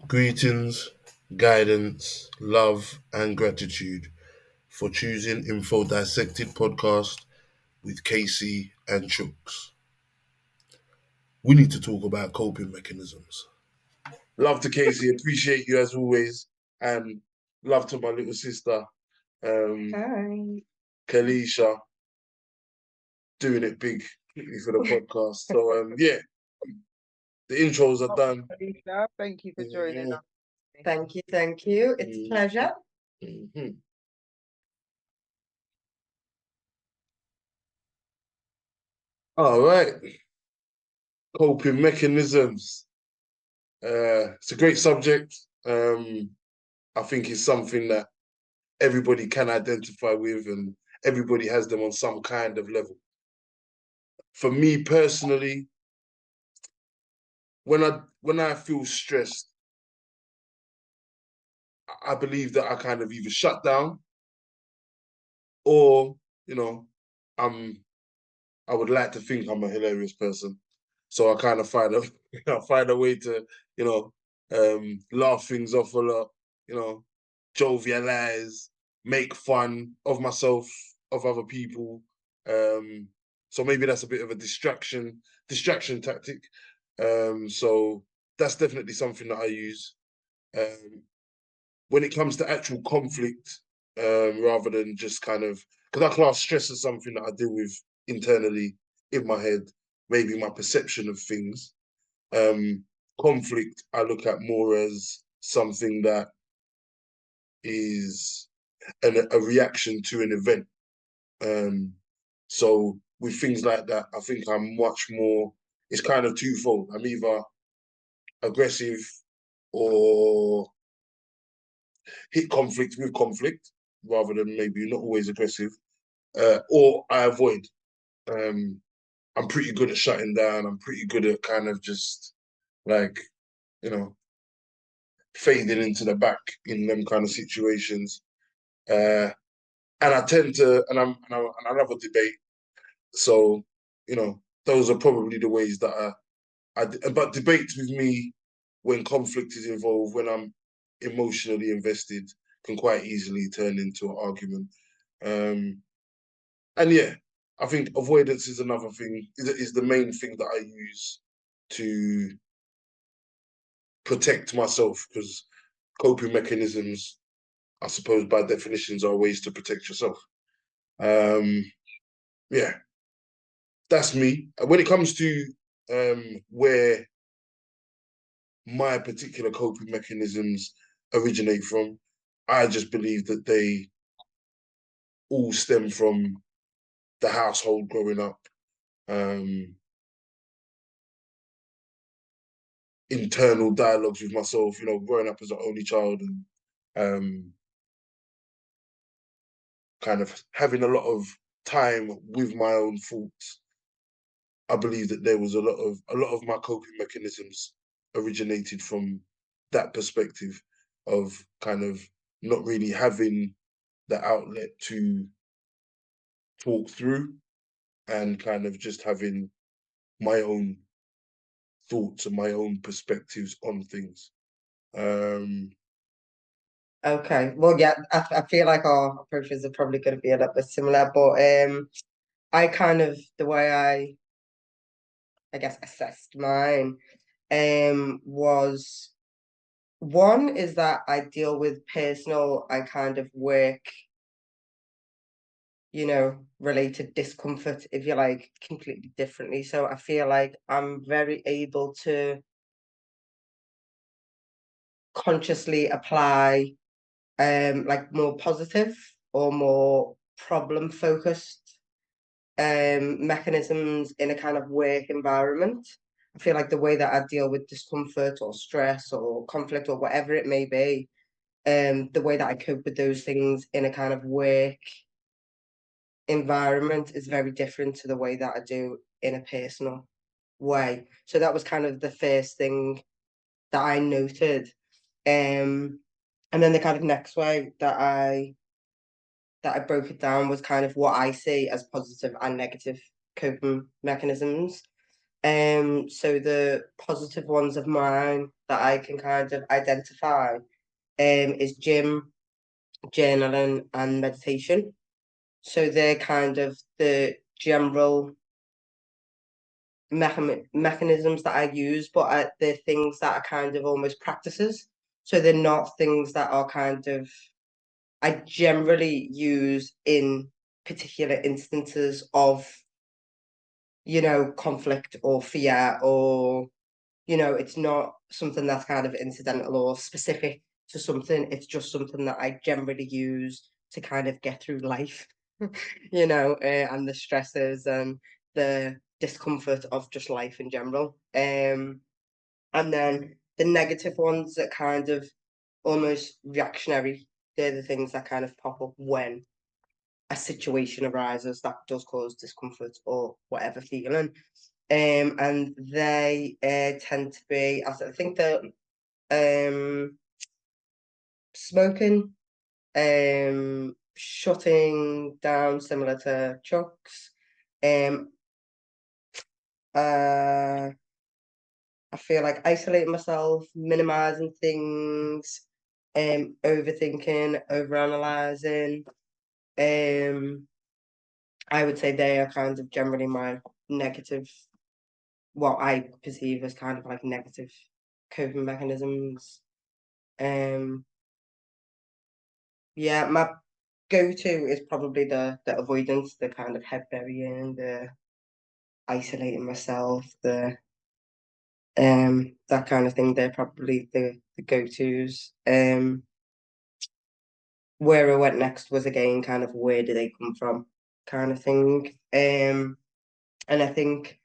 Greetings, guidance, love, and gratitude for choosing Info Dissected podcast with Kae-C and Chuks. We need to talk about coping mechanisms. Love to Kae-C, appreciate you as always, and love to my little sister, Hi. Kalisha, doing it big for the podcast. So yeah, the intros are done. Kalisha, thank you for joining us. Thank you, thank you. It's a pleasure. Mhm. All right, coping mechanisms. It's a great subject. I think it's something that everybody can identify with, and everybody has them on some kind of level. For me personally, when I feel stressed, I believe that I kind of either shut down or, you know, I'm I would like to think I'm a hilarious person. So I kind of find a I find a way to, laugh things off a lot, jovialize, make fun of myself, of other people. So maybe that's a bit of a distraction tactic. So that's definitely something that I use. Um, when it comes to actual conflict, rather than just kind of, because I class stress as something that I deal with internally in my head, maybe my perception of things. Um, Conflict I look at more as something that is a reaction to an event. So with things like that, I think I'm much more. It's kind of twofold. I'm either aggressive or hit conflict with conflict, rather than maybe not always aggressive, or I avoid. Um, I'm pretty good at shutting down. I'm pretty good at kind of just like, you know, fading into the back in them kind of situations. Uh, and I tend to, and I love a debate. So, those are probably the ways that but debates with me when conflict is involved, when I'm emotionally invested, can quite easily turn into an argument. And yeah, I think avoidance is another thing, is the main thing that I use to protect myself, because coping mechanisms, I suppose by definitions, are ways to protect yourself. Um, yeah, that's me. When it comes to where my particular coping mechanisms originate from, I just believe that they all stem from the household growing up, um, internal dialogues with myself, growing up as an only child, and um, kind of having a lot of time with my own thoughts. I believe that there was a lot of my coping mechanisms originated from that perspective of kind of not really having the outlet to talk through, and kind of just having my own thoughts and my own perspectives on things. Okay. Well, yeah, I feel like our approaches are probably going to be a little bit similar, but I kind of, the way I guess assessed mine was, one is that I deal with personal and kind of work, related discomfort, if you like, completely differently. So I feel like I'm very able to consciously apply like more positive or more problem focused mechanisms in a kind of work environment. I feel like the way that I deal with discomfort or stress or conflict or whatever it may be, the way that I cope with those things in a kind of work environment is very different to the way that I do in a personal way. So that was kind of the first thing that I noted. And then the kind of next way that I broke it down was kind of what I see as positive and negative coping mechanisms. So the positive ones of mine that I can kind of identify is gym, journaling, and meditation. So they're kind of the general mechanisms that I use, but they're things that are kind of almost practices. So they're not things that are kind of, I generally use in particular instances of, conflict or fear, or, it's not something that's kind of incidental or specific to something. It's just something that I generally use to kind of get through life, and the stresses and the discomfort of just life in general. And then the negative ones that kind of almost reactionary, they're the things that kind of pop up when a situation arises that does cause discomfort or whatever feeling. And they tend to be, I think that smoking, shutting down, similar to Chuks. I feel like isolating myself, minimizing things, overthinking, overanalyzing. I would say they are kind of generally my negative, what I perceive as kind of like negative coping mechanisms. Yeah, my go-to is probably the avoidance, the kind of head burying, the isolating myself, the that kind of thing. They're probably the go-tos. Where I went next was again kind of where do they come from kind of thing. And I think,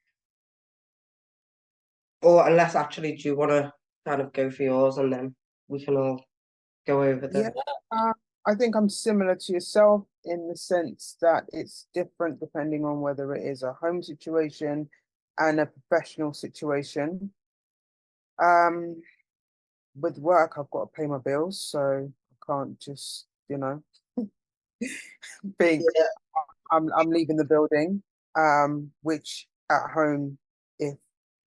or unless actually, do you want to kind of go for yours and then we can all go over Yeah, the. I think I'm similar to yourself in the sense that it's different depending on whether it is a home situation and a professional situation. With work, I've got to pay my bills, so I can't just, think Yeah, I'm leaving the building. Which at home, if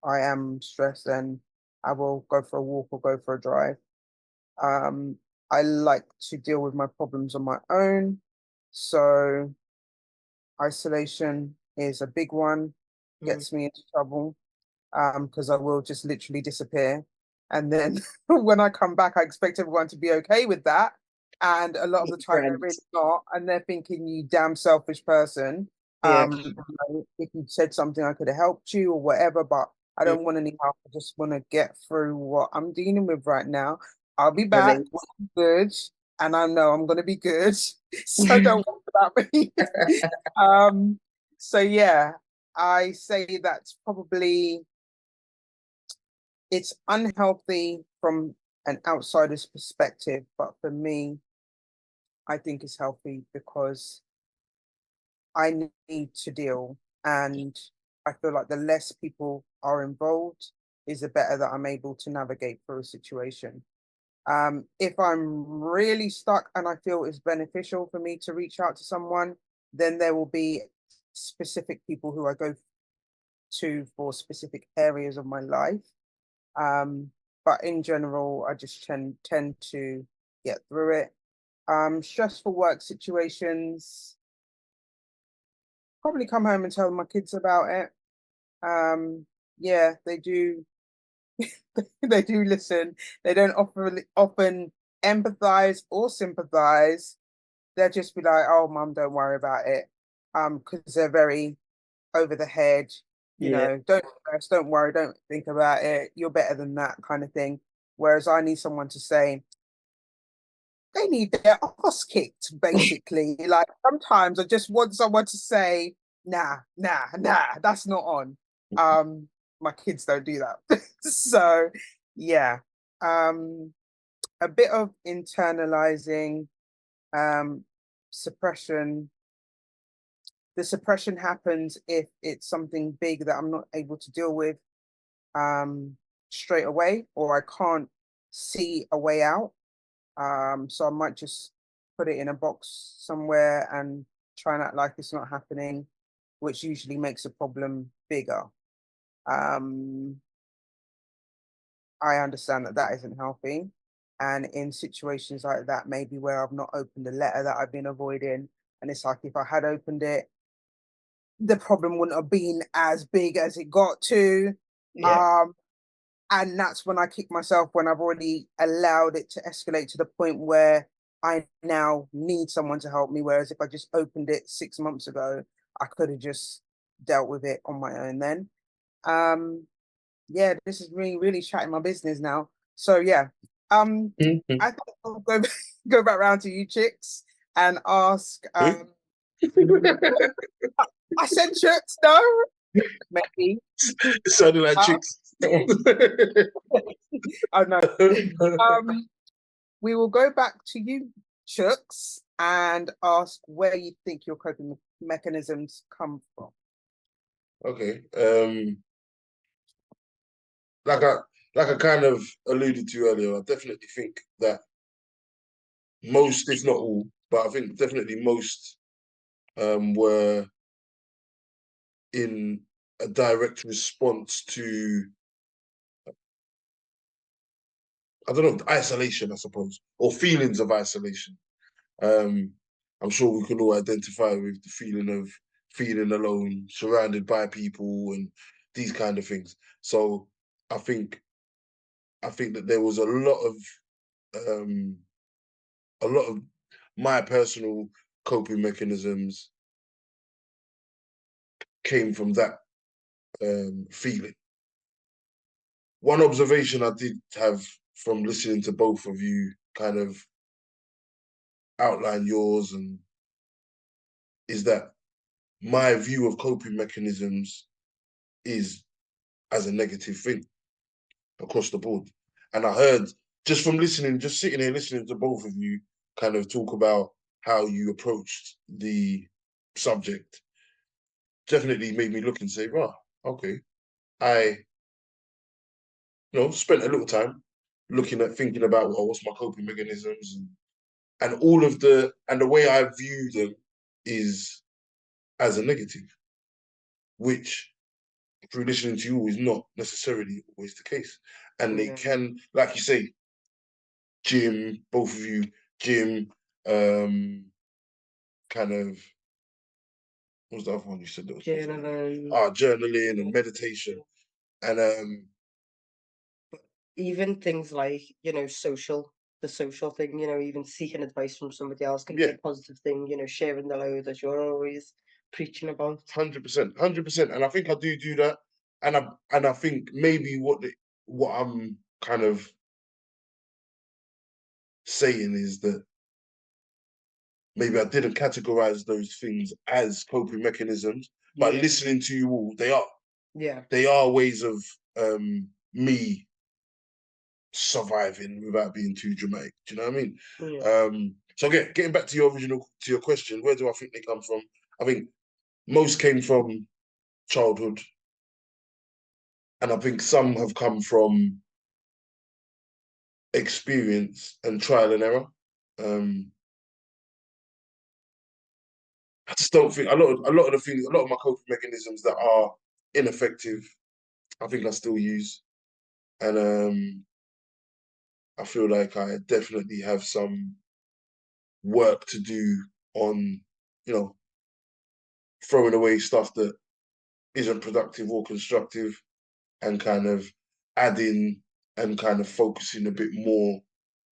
I am stressed, then I will go for a walk or go for a drive. Um, I like to deal with my problems on my own. So isolation is a big one, mm, gets me into trouble, because I will just literally disappear. And then when I come back, I expect everyone to be okay with that. And a lot of the time they're really friends. not. And they're thinking, you damn selfish person. Yeah, If you said something, I could have helped you or whatever, but I mm, don't want any help. I just want to get through what I'm dealing with right now. I'll be back brilliant. when I'm good, and I know I'm going to be good. So don't worry about me. So yeah, I say that's probably, it's unhealthy from an outsider's perspective, but for me, I think it's healthy because I need to deal, and I feel like the less people are involved is the better that I'm able to navigate through a situation. If I'm really stuck and I feel it's beneficial for me to reach out to someone, then there will be specific people who I go to for specific areas of my life. But in general, I just tend to get through it. Stressful work situations, probably come home and tell my kids about it. Yeah, they do. They do listen. They don't often empathize or sympathize. They'll just be like, "Oh, mum, don't worry about it," because they're very over the head. Yeah, Don't stress, don't worry, don't think about it. You're better than that kind of thing. Whereas I need someone to say, they need their ass kicked, basically. Like sometimes I just want someone to say, nah, nah, nah, that's not on. My kids don't do that. So yeah. A bit of internalizing, um, suppression. The suppression happens if it's something big that I'm not able to deal with um straight away, or I can't see a way out. So I might just put it in a box somewhere and try and act like it's not happening, which usually makes a problem bigger. I understand that that isn't healthy. And in situations like that, maybe where I've not opened a letter that I've been avoiding, and it's like if I had opened it, the problem wouldn't have been as big as it got to. Yeah. And that's when I kick myself when I've already allowed it to escalate to the point where I now need someone to help me. Whereas if I just opened it 6 months ago, I could have just dealt with it on my own then. Yeah, this is really, really chatting my business now. So yeah, Mhm. I think I'll go go back round to you, chicks, and ask. Who? I said chicks, no, maybe. It sounded like chicks. Oh no. We will go back to you, Chuks, and ask where you think your coping mechanisms come from. Okay. Like I kind of alluded to earlier, I definitely think that most, if not all, but I think definitely most were in a direct response to, I don't know, isolation, I suppose, or feelings of isolation. I'm sure we can all identify with the feeling of feeling alone, surrounded by people, and these kind of things. So I think that there was um, a lot of my personal coping mechanisms came from that feeling. One observation I did have from listening to both of you kind of outline yours, and is that my view of coping mechanisms is as a negative thing across the board. And I heard just from listening, just sitting here listening to both of you kind of talk about how you approached the subject, definitely made me look and say, right, okay, I spent a little time looking at thinking about, well, what's my coping mechanisms, and all of the way I view them is as a negative, which through listening to you is not necessarily always the case. And they can, like you say, gym, both of you, gym, kind of, what was the other one you said that was Journaling. Journaling and meditation. And even things like, the social thing, even seeking advice from somebody else can be Yeah. a positive thing, sharing the load that you're always preaching about. 100%. And I think I do that. And I think maybe what I'm kind of saying is that maybe I didn't categorize those things as coping mechanisms, but Yeah. listening to you all, Yeah. they are ways of me surviving without being too dramatic. Do you know what I mean? Yeah. So again, getting back to your question, where do I think they come from? I think most came from childhood, and I think some have come from experience and trial and error. I just don't think a lot of the things, a lot of my coping mechanisms that are ineffective, I think I still use, and I feel like I definitely have some work to do on, throwing away stuff that isn't productive or constructive, and kind of adding and kind of focusing a bit more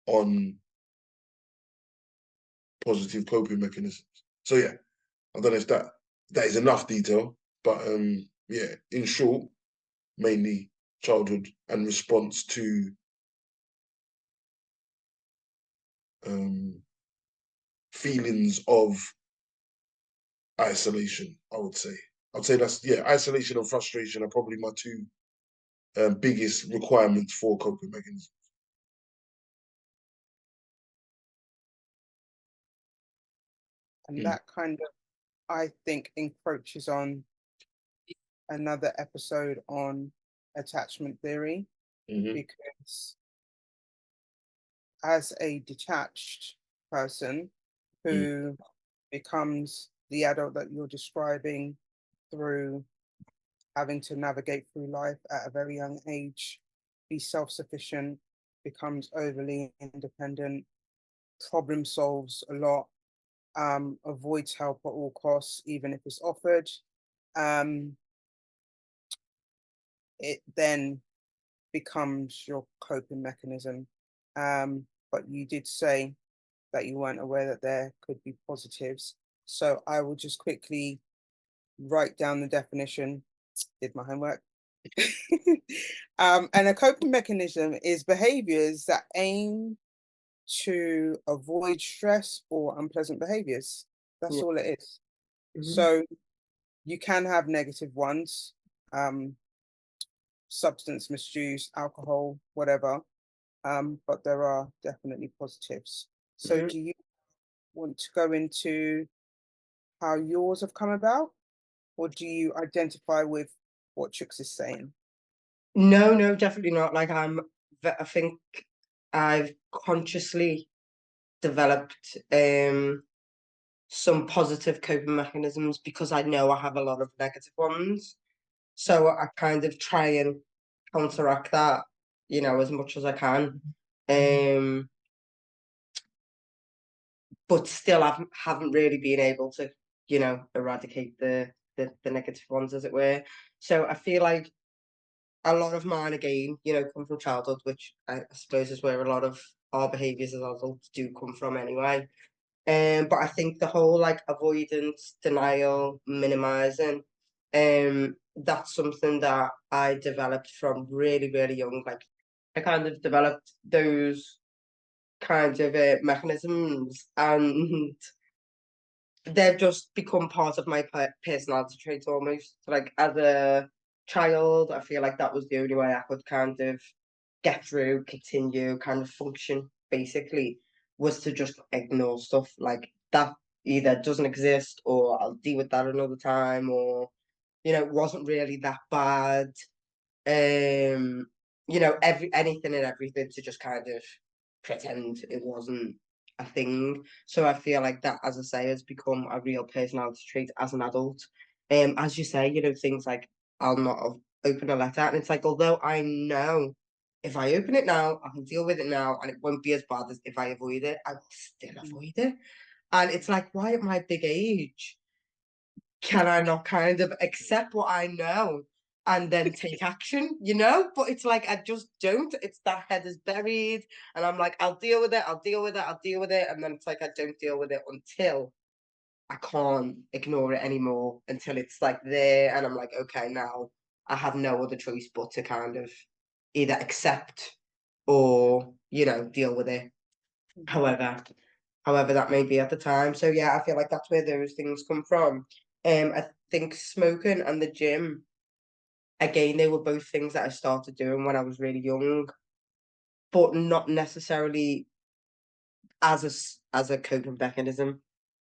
on positive coping mechanisms. So yeah, I don't know if that is enough detail, but yeah, in short, mainly childhood and response to feelings of isolation, I would say. I'd say that's, yeah, isolation and frustration are probably my two biggest requirements for coping mechanisms. And that kind of, I think, encroaches on another episode on attachment theory, because as a detached person who becomes the adult that you're describing through having to navigate through life at a very young age, be self-sufficient, becomes overly independent, problem solves a lot, avoids help at all costs, even if it's offered. It then becomes your coping mechanism. But you did say that you weren't aware that there could be positives. So I will just quickly write down the definition, did my homework. And a coping mechanism is behaviors that aim to avoid stress or unpleasant behaviors. That's Yeah. all it is. Mhm. So you can have negative ones, substance misuse, alcohol, whatever. But there are definitely positives. So Mhm. do you want to go into how yours have come about, or do you identify with what Chuks is saying? No, definitely not. Like I think I've consciously developed some positive coping mechanisms because I know I have a lot of negative ones. So I kind of try and counteract that, as much as I can. But still haven't really been able to, eradicate the negative ones, as it were. So I feel like a lot of mine, again, come from childhood, which I suppose is where a lot of our behaviours as adults do come from anyway. But I think the whole like avoidance, denial, minimizing, that's something that I developed from really, really young. Like I kind of developed those kinds of mechanisms, and they've just become part of my personality traits almost. Like as a child, I feel like that was the only way I could kind of get through, continue, kind of function, basically, was to just ignore stuff like that either doesn't exist or I'll deal with that another time, or it wasn't really that bad. Um, anything and everything to just kind of pretend it wasn't a thing. So I feel like that, as I say, has become a real personality trait as an adult. As you say, things like I'll not open a letter, and it's like, although I know if I open it now, I can deal with it now, and it won't be as bad as if I avoid it. I will still avoid it, and it's like, why at my big age can I not kind of accept what I know and then take action, But it's like I just don't. It's that head is buried, and I'm like, I'll deal with it, I'll deal with it, I'll deal with it, and then it's like I don't deal with it until I can't ignore it anymore, until it's like there, and I'm like, okay, now I have no other choice but to kind of either accept or deal with it. However, that may be at the time. So yeah, I feel like that's where those things come from. I think smoking and the gym, again, they were both things that I started doing when I was really young, but not necessarily as a coping mechanism.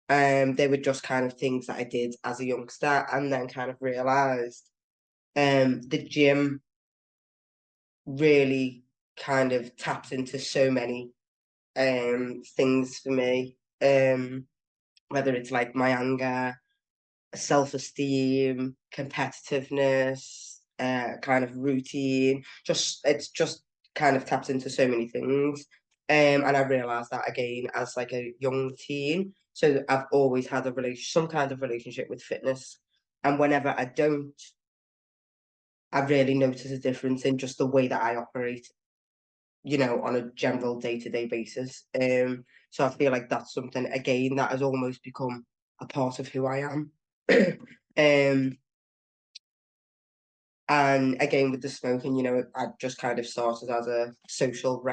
They were just kind of things that I did as a youngster, and then kind of realized the gym really kind of taps into so many things for me. Whether it's like my anger, self-esteem, competitiveness, kind of routine. It's just kind of taps into so many things. And I realized that again as like a young teen. So I've always had some kind of relationship with fitness. And whenever I don't, I really notice a difference in just the way that I operate, on a general day-to-day basis. So I feel like that's something again that has almost become a part of who I am. um, and again with the smoking, I just kind of started as a social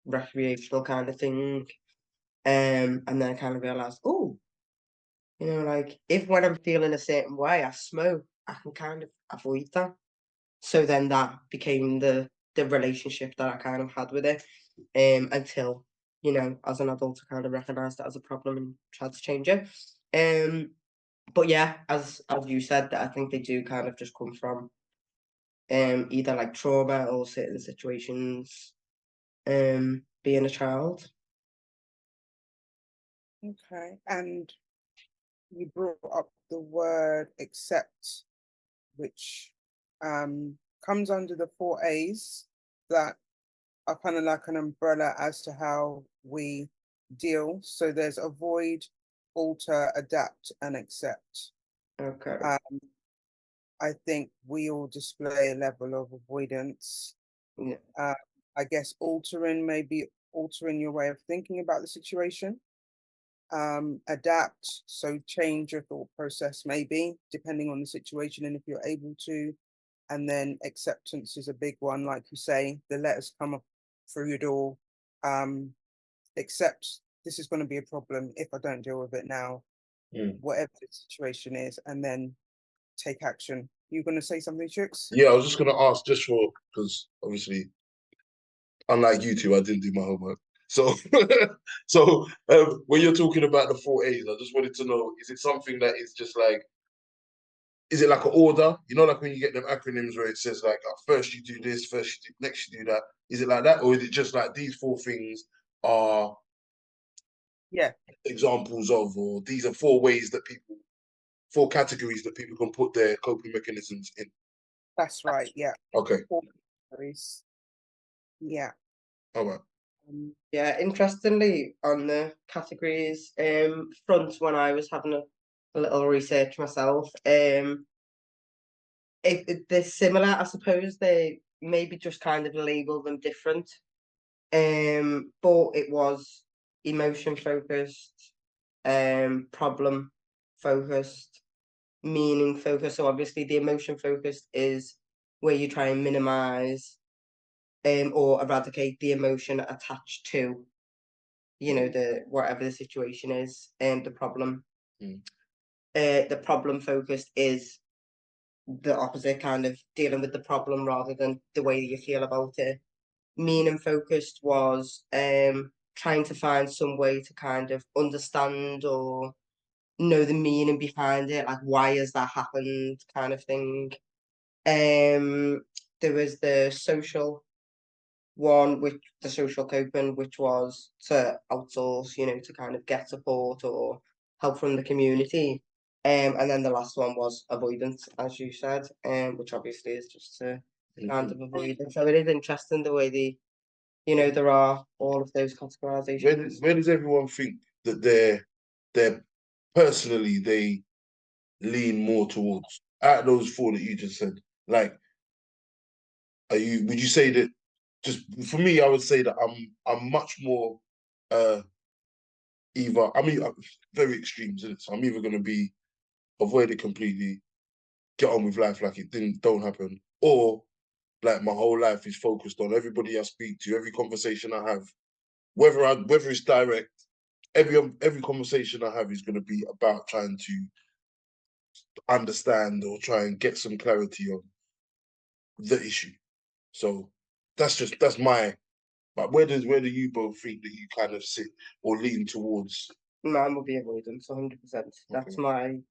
recreational kind of thing. And then I kind of realized, oh, like if when I'm feeling a certain way, I smoke, I can kind of avoid that. So then that became the relationship that I kind of had with it, until as an adult, I kind of recognized it as a problem and tried to change it. But yeah, as you said, that I think they do kind of just come from either like trauma or certain situations, being a child. Okay. And you brought up the word accept, which comes under the 4 A's that are kind of like an umbrella as to how we deal. So there's avoid, alter, adapt, and accept. Okay. I think we all display a level of avoidance. Yeah. I guess maybe altering your way of thinking about the situation. Adapt, so change your thought process, maybe depending on the situation and if you're able to. And then acceptance is a big one, like you say, the letters come up through your door. Accept this is going to be a problem if I don't deal with it now, whatever the situation is, and then take action. You going to say something, Chuks? Yeah, I was just gonna ask just for because obviously, unlike you two, I didn't do my homework. So, when you're talking about the 4 A's, I just wanted to know: is it something that is just like, is it like an order? You know, like when you get them acronyms where it says like, first you do this, next you do that. Is it like that, or is it just like these 4 things are examples of, or these are 4 ways that 4 categories that people can put their coping mechanisms in? That's right. Yeah. Okay. 4 categories. Yeah. All right. Yeah, interestingly, on the categories front, when I was having a little research myself, they're similar. I suppose they maybe just kind of label them different. But it was emotion focused, problem focused, meaning focused. So obviously the emotion focused is where you try and minimize or eradicate the emotion attached to, you know, the whatever the situation is, and the problem. The problem focused is the opposite, kind of dealing with the problem rather than the way you feel about it. Meaning focused was trying to find some way to kind of understand or know the meaning behind it, like why has that happened, kind of thing. There was the social one, which the social coping, which was to outsource, you know, to kind of get support or help from the community. And then the last one was avoidance, as you said, which obviously is just to kind of avoid it. So it is interesting the way you know, there are all of those categorizations. Where does everyone think that they're personally they lean more towards out of those 4 that you just said? Like, would you say that, just for me, I would say that I'm much more either, I mean, very extremes, isn't it? So I'm either going to be avoid it completely, get on with life like it don't happen, or like my whole life is focused on everybody I speak to, every conversation I have, whether it's direct, every conversation I have is going to be about trying to understand or try and get some clarity on the issue. So that's my. But where do you both think that you kind of sit or lean towards? Mine will be avoidance, 100%. That's my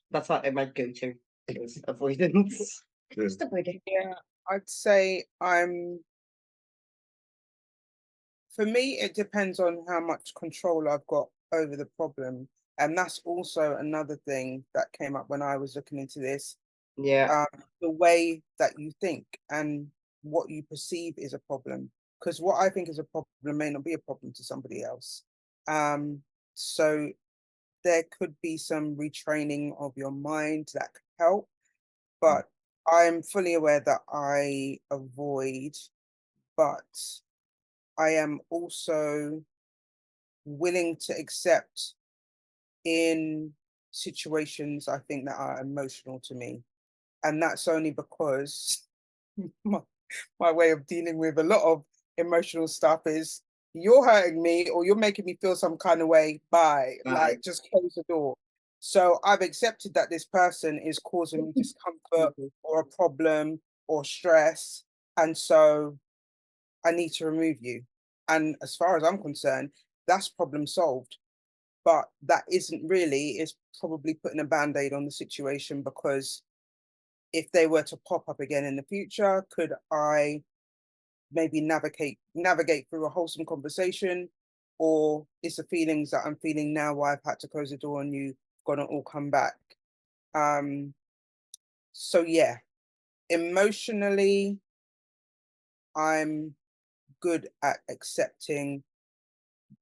that's like my go-to is avoidance. Just avoiding. Yeah, I'd say for me, it depends on how much control I've got over the problem. And that's also another thing that came up when I was looking into this. Yeah. The way that you think and what you perceive is a problem. Because what I think is a problem may not be a problem to somebody else. So there could be some retraining of your mind that could help. But I'm fully aware that I avoid, but I am also willing to accept in situations I think that are emotional to me. And that's only because my way of dealing with a lot of emotional stuff is you're hurting me or you're making me feel some kind of way. Bye. Like, just close the door. So I've accepted that this person is causing me discomfort or a problem or stress. And so I need to remove you. And as far as I'm concerned, that's problem solved. But that isn't really, it's probably putting a band-aid on the situation, because if they were to pop up again in the future, could I maybe navigate through a wholesome conversation? Or is the feelings that I'm feeling now why I've had to close the door on you gonna all come back? So yeah, Emotionally, I'm good at accepting,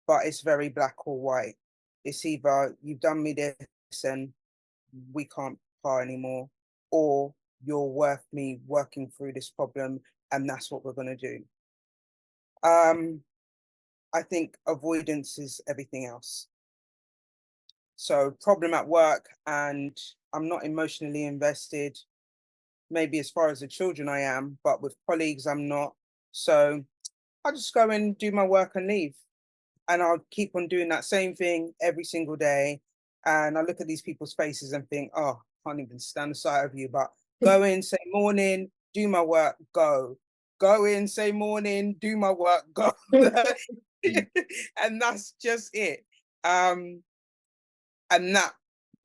but it's very black or white. It's either you've done me this and we can't par anymore, or you're worth me working through this problem, and that's what we're going to do. I think avoidance is everything else. So problem at work and I'm not emotionally invested, maybe as far as the children I am, but with colleagues I'm not. So I just go and do my work and leave. And I'll keep on doing that same thing every single day. And I look at these people's faces and think, oh, I can't even stand the sight of you. But go in, say morning, do my work, go. Go in, say morning, do my work, go. And that's just it. And that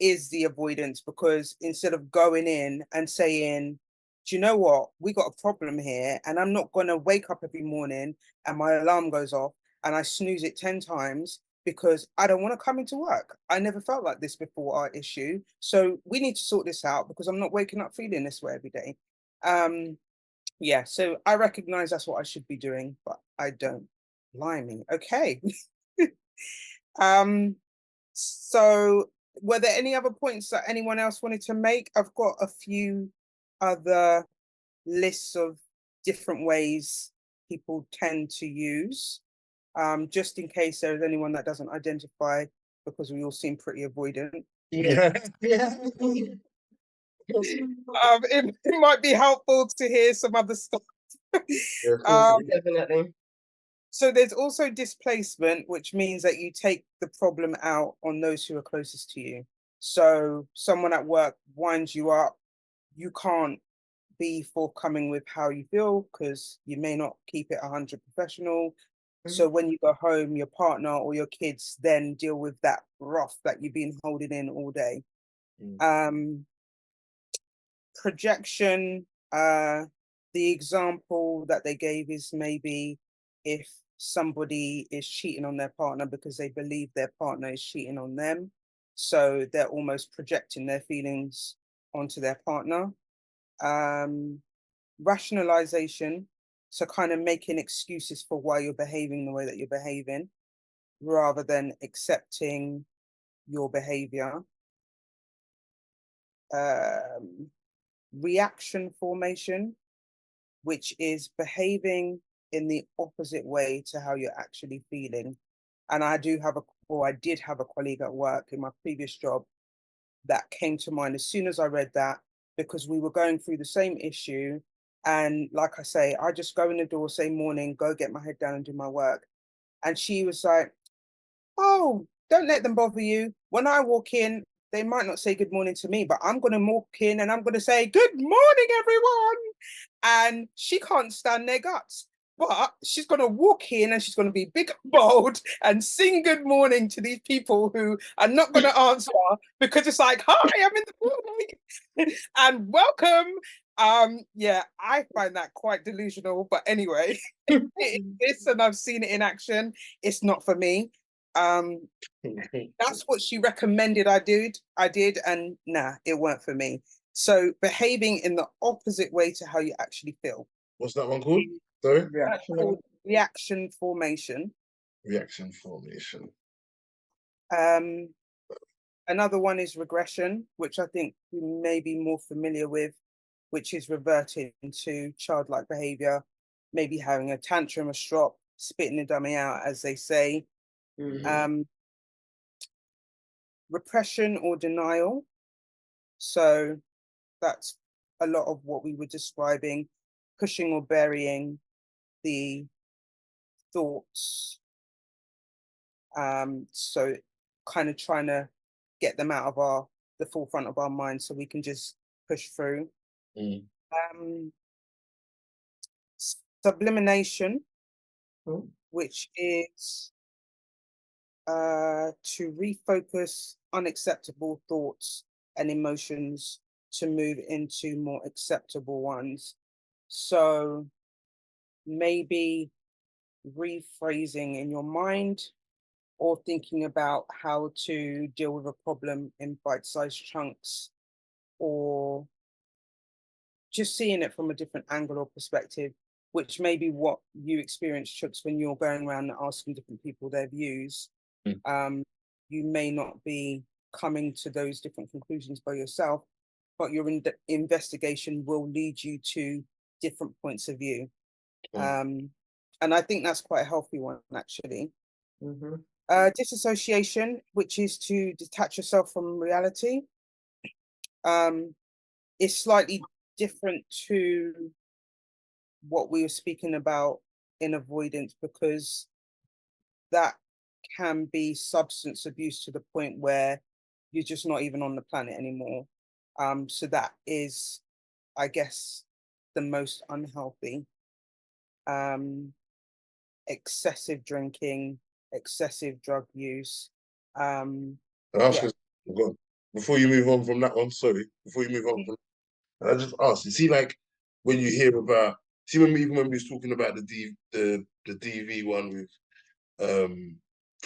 is the avoidance, because instead of going in and saying, do you know what, we got a problem here, and I'm not going to wake up every morning and my alarm goes off and I snooze it 10 times because I don't want to come into work. I never felt like this before our issue. So we need to sort this out because I'm not waking up feeling this way every day. Yeah, so I recognize that's what I should be doing, but I don't. Blimey. Okay. So were there any other points that anyone else wanted to make? I've got a few other lists of different ways people tend to use, just in case there is anyone that doesn't identify, because we all seem pretty avoidant. Yeah. It might be helpful to hear some other stuff. Yeah, cool. Definitely. So there's also displacement, which means that you take the problem out on those who are closest to you. So someone at work winds you up, you can't be forthcoming with how you feel because you may not keep it 100 professional. So when you go home, your partner or your kids then deal with that wrath that you've been holding in all day. Projection, the example that they gave is maybe if somebody is cheating on their partner because they believe their partner is cheating on them. So they're almost projecting their feelings onto their partner. Rationalization, so kind of making excuses for why you're behaving the way that you're behaving, rather than accepting your behavior. Reaction formation, which is behaving in the opposite way to how you're actually feeling. And I did have a colleague at work in my previous job that came to mind as soon as I read that, because we were going through the same issue. And like I say, I just go in the door, say morning, go get my head down and do my work. And she was like, oh, don't let them bother you. When I walk in, they might not say good morning to me, but I'm going to walk in and I'm going to say, good morning, everyone. And she can't stand their guts. But she's going to walk in and she's going to be big and bold and sing good morning to these people who are not going to answer, because it's like, hi, I'm in the morning and welcome. Yeah, I find that quite delusional. But anyway, this, and I've seen it in action. It's not for me. That's what she recommended I did, and nah, it weren't for me. So behaving in the opposite way to how you actually feel. What's that one called? Sorry? Reaction formation. Reaction formation. Another one is regression, which I think you may be more familiar with, which is reverting to childlike behavior, maybe having a tantrum, a strop, spitting the dummy out, as they say. Repression or denial. So that's a lot of what we were describing, pushing or burying the thoughts. So kind of trying to get them out of the forefront of our mind so we can just push through. Sublimination, which is to refocus unacceptable thoughts and emotions to move into more acceptable ones. So maybe rephrasing in your mind, or thinking about how to deal with a problem in bite-sized chunks, or just seeing it from a different angle or perspective, which may be what you experience, Chuks, when you're going around and asking different people their views. You may not be coming to those different conclusions by yourself, but your investigation will lead you to different points of view. And I think that's quite a healthy one, actually. Disassociation, which is to detach yourself from reality, is slightly different to what we were speaking about in avoidance, because that can be substance abuse to the point where you're just not even on the planet anymore. So that is, I guess, the most unhealthy. Excessive drinking, excessive drug use. Yeah. Before you move on from that one, before you move on from I just asked, you see, like when you hear about, see when we was talking about the DV one with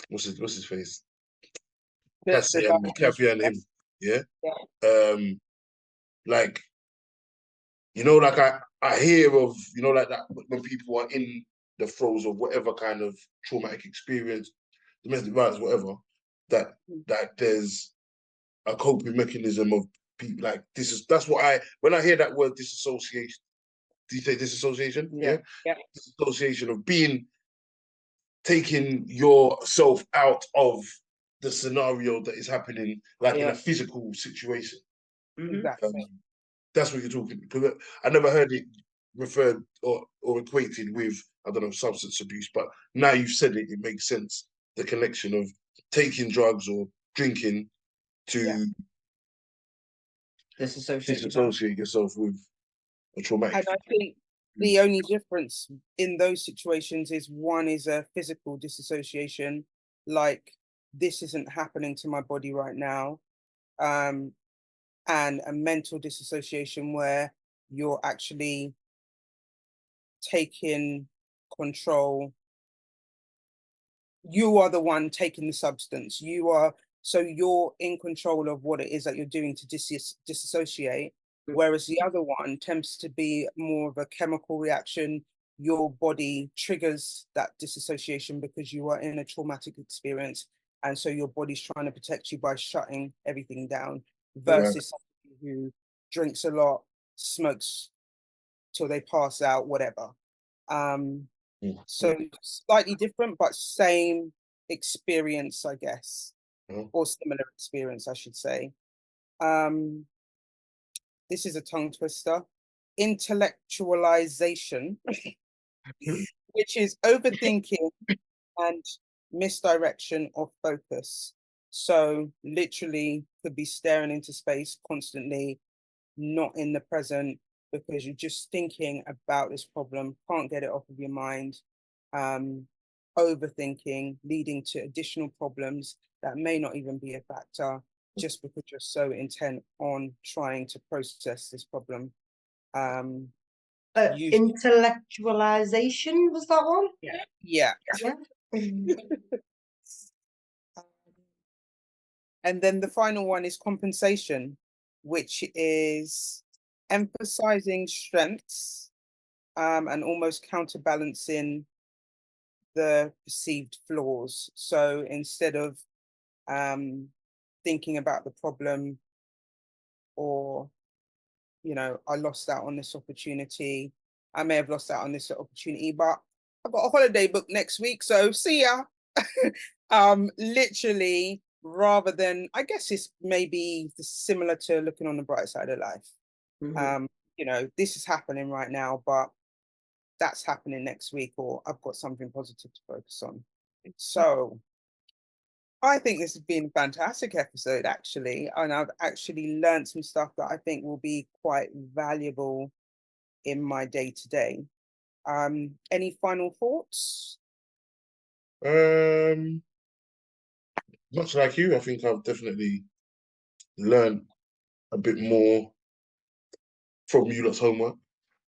what's his face? Cassie and him, yeah. Like, you know, like I hear of, you know, like that when people are in the throes of whatever kind of traumatic experience, domestic violence, whatever, that there's a coping mechanism of people like that's what when I hear that word disassociation, do you say disassociation? Yeah. Disassociation of taking yourself out of the scenario that is happening, like in a physical situation. Exactly. That's what you're talking, because I never heard it referred or equated with, I don't know, substance abuse, but now you've said it, it makes sense. The connection of taking drugs or drinking to disassociate yourself with a traumatic. And I think the only difference in those situations is one is a physical disassociation, like this isn't happening to my body right now, and a mental disassociation where you're actually taking control. You are the one taking the substance. So you're in control of what it is that you're doing to disassociate. Whereas the other one tends to be more of a chemical reaction. Your body triggers that disassociation because you are in a traumatic experience. And so your body's trying to protect you by shutting everything down, versus somebody who drinks a lot, smokes till they pass out, whatever. So slightly different, but same experience, I guess, or similar experience, I should say. This is a tongue twister. Intellectualization, which is overthinking and misdirection of focus. So literally could be staring into space constantly, not in the present, because you're just thinking about this problem, can't get it off of your mind. Overthinking, leading to additional problems that may not even be a factor, just because you're so intent on trying to process this problem. Intellectualization, was that one? Yeah. And then the final one is compensation, which is emphasizing strengths and almost counterbalancing the perceived flaws. So instead of thinking about the problem, or, you know, I lost out on this opportunity, I may have lost out on this opportunity, but I've got a holiday booked next week, so see ya. Literally, rather than, I guess it's maybe similar to looking on the bright side of life. You know, this is happening right now, but that's happening next week, or I've got something positive to focus on. So I think this has been a fantastic episode, actually, and I've actually learned some stuff that I think will be quite valuable in my day-to-day. Any final thoughts? Much like you, I think I've definitely learned a bit more from you lot's homework.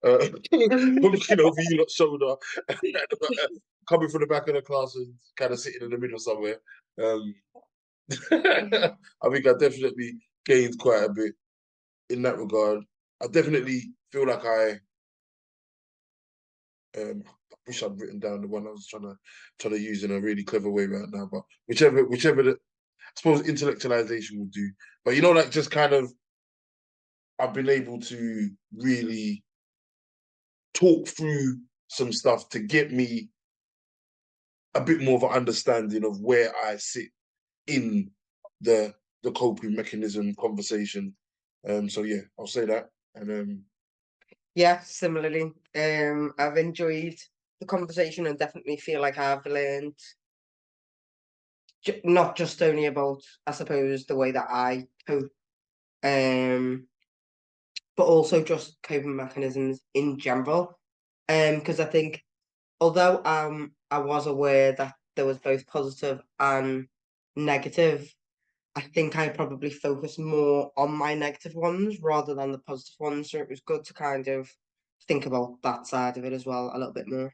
Looking over you lot's shoulder, coming from the back of the class and kind of sitting in the middle somewhere. I think I definitely gained quite a bit in that regard. I definitely feel like I wish I'd written down the one I was trying to use in a really clever way right now. But whichever I suppose intellectualization would do. But you know, like just kind of I've been able to really talk through some stuff to get me a bit more of an understanding of where I sit in the coping mechanism conversation. So yeah, I'll say that. And Yeah, similarly. I've enjoyed the conversation and definitely feel like I've learned not just only about, I suppose, the way that I cope, but also just coping mechanisms in general. Because I think although I was aware that there was both positive and negative, I think I probably focused more on my negative ones rather than the positive ones. So it was good to kind of think about that side of it as well a little bit more.